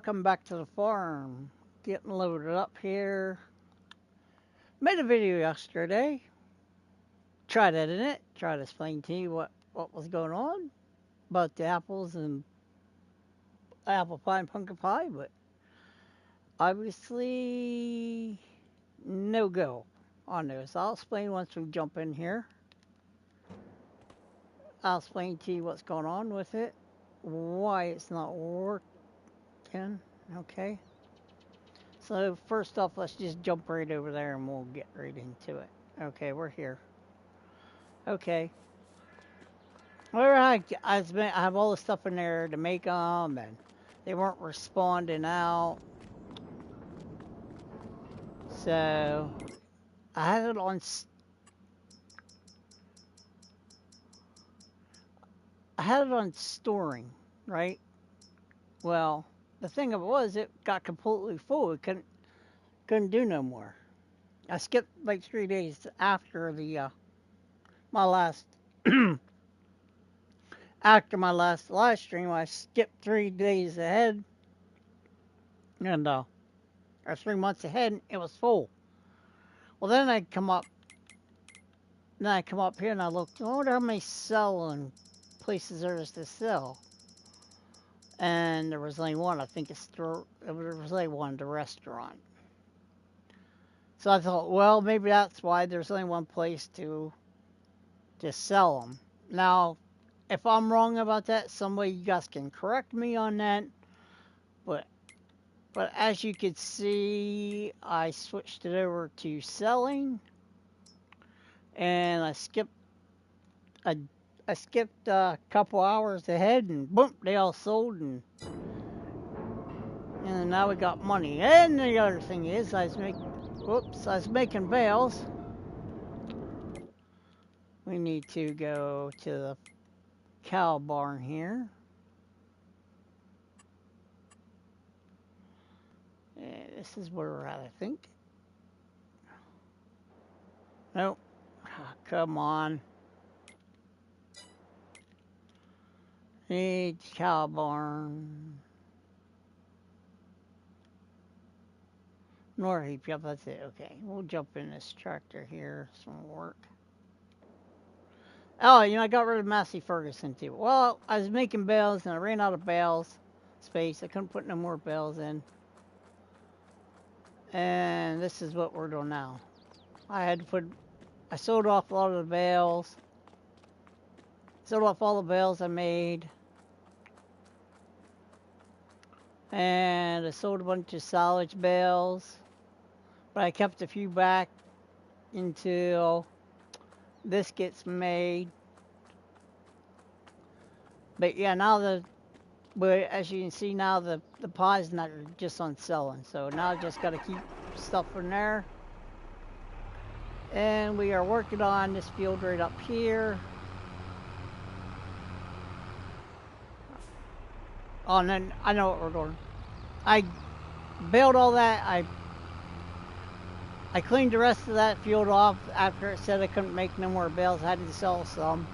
Come back to the farm. Getting loaded up here. Made a video yesterday. Tried editing it. Tried to explain to you what was going on about the apples and apple pie and pumpkin pie, but obviously no go on those. I'll explain once we jump in here. I'll explain to you what's going on with it, why it's not working. Okay. So first off, let's just jump right over there and we'll get right into it. Okay, we're here. Okay. Well, I have all the stuff in there to make them, and they weren't responding out. So I had it on. I had it on storing, right? Well, the thing of it was, it got completely full. It couldn't do no more. I skipped like 3 days after the my last after my last live stream. I skipped 3 days ahead, and or 3 months ahead, and it was full. Well, then I come up here and I looked. I wonder how many selling places there is to sell. And there was only one. I think there was only one, the restaurant. So I thought, well, maybe that's why there's only one place to sell them. Now, if I'm wrong about that, somebody you guys can correct me on that. But as you can see, I switched it over to selling, and I, I skipped a couple hours ahead, and boom, they all sold, and now we got money. And the other thing is, I was making bales. We need to go to the cow barn here. This is where we're at, I think. Nope. Oh, come on. Need cow barn. Norheap, yep, that's it. Okay, we'll jump in this tractor here. Some work. Oh, I got rid of Massey Ferguson too. Well, I was making bales and I ran out of bales space. I couldn't put no more bales in. And this is what we're doing now. I sold off a lot of the bales. Sold off all the bales I made. And I sold a bunch of silage bales. But I kept a few back until this gets made. But yeah, but as you can see now, the pie's not just on selling. So now I just got to keep stuff in there. And we are working on this field right up here. Oh, and then I know what we're doing. I baled all that. I cleaned the rest of that field off after it said I couldn't make no more bales. I had to sell some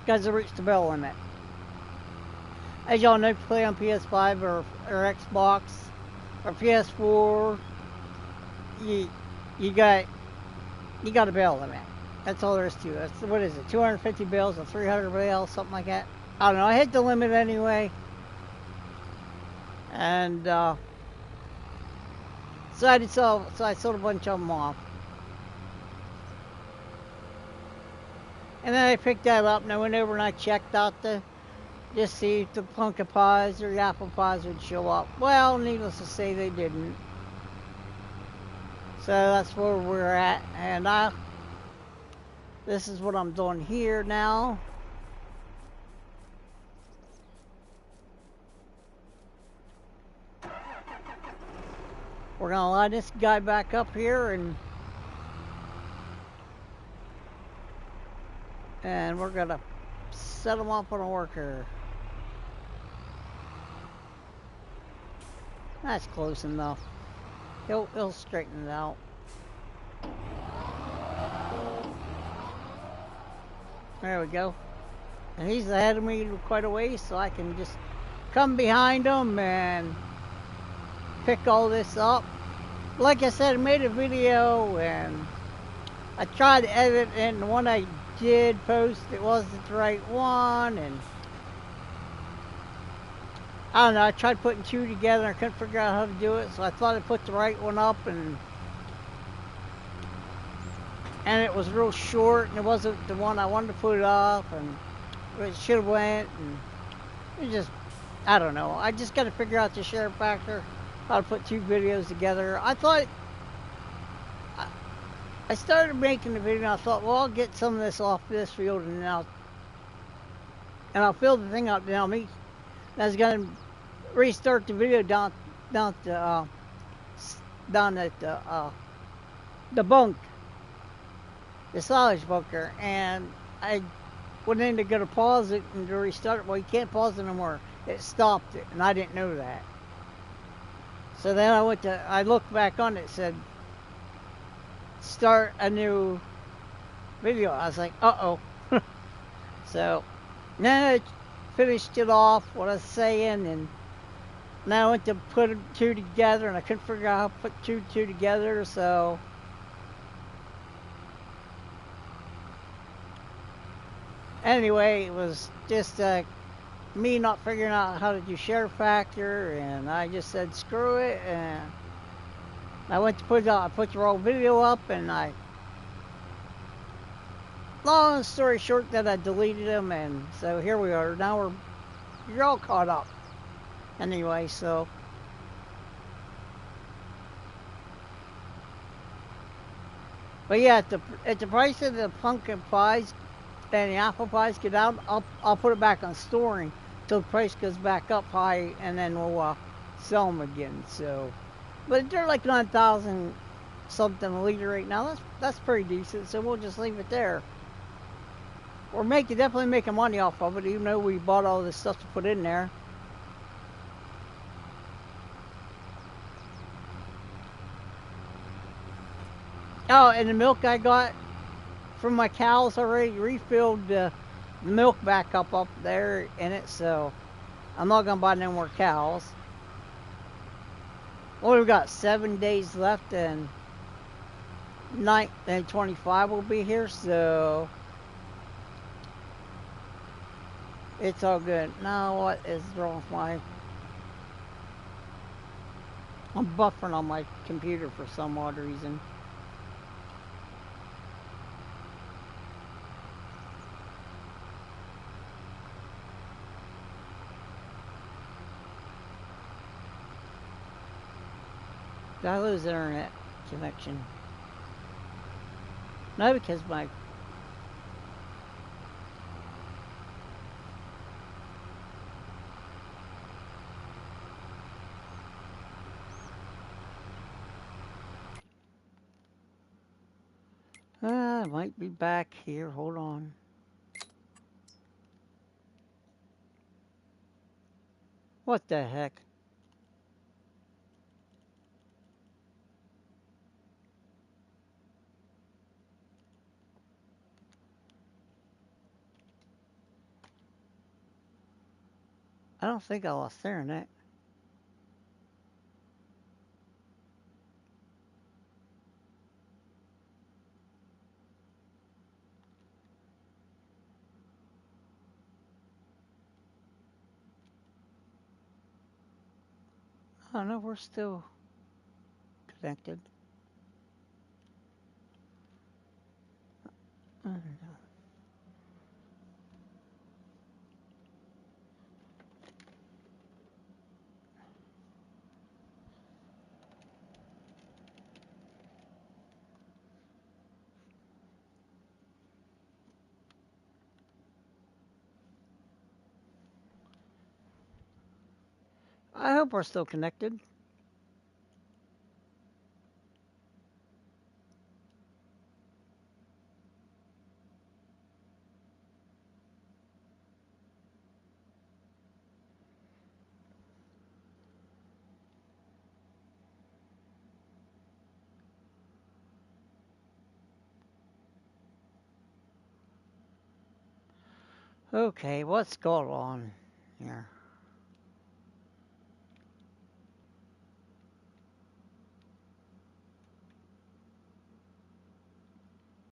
because I reached the bale limit. As y'all know, if you play on Ps5 or Xbox or PS4, you got a bale limit. That's all there is to it. What is it? 250 bales or 300 bales, something like that. I don't know. I hit the limit anyway, and so I sold a bunch of them off. And then I picked that up and I went over and I checked out just see if the pumpkin pies or the apple pies would show up. Well, needless to say, they didn't. So that's where we're at, and this is what I'm doing here now. We're gonna line this guy back up here, and we're gonna set him up on a worker. That's close enough. He'll straighten it out. There we go. And he's ahead of me quite a ways, so I can just come behind them and pick all this up. Like I said, I made a video and I tried to edit it, and the one I did post, it wasn't the right one, and I don't know, I tried putting two together and I couldn't figure out how to do it, so I thought I put the right one up, and it was real short, and it wasn't the one I wanted to put up, and it should have went, and it just, I don't know. I just got to figure out the share factor, how to put two videos together. I started making the video, and I thought, well, I'll get some of this off this field, and I'll fill the thing up down me. I was gonna restart the video down at the bunk, the silage bunker, and I went in to go to pause it and to restart it. Well, you can't pause it no more. It stopped it, and I didn't know that. So then I looked back on it, it said, start a new video. I was like, uh-oh. So then I finished it off, what I was saying, and now I went to put two together, and I couldn't figure out how to put two together, so anyway, it was just me not figuring out how to do share factor, and I just said screw it, and I went to put the wrong video up, and long story short, that I deleted them, and so here we are. Now you're all caught up. Anyway, so but yeah, at the price of the pumpkin pies and the apple pies get out, I'll put it back on storing till the price goes back up high, and then we'll sell them again. So, but they're like 9,000 something a liter right now. That's pretty decent. So we'll just leave it there. We're definitely making money off of it, even though we bought all this stuff to put in there. Oh, and the milk I got from my cows already refilled the milk back up there in it, so I'm not gonna buy no more cows. Well, we've got 7 days left, and 25 will be here, so it's all good. Now, what is wrong with I'm buffering on my computer for some odd reason. Did I lose internet connection? No, because my I might be back here. Hold on. What the heck? I don't think I lost internet. Oh no, we're still connected. I don't know. I hope we're still connected. Okay, what's going on here?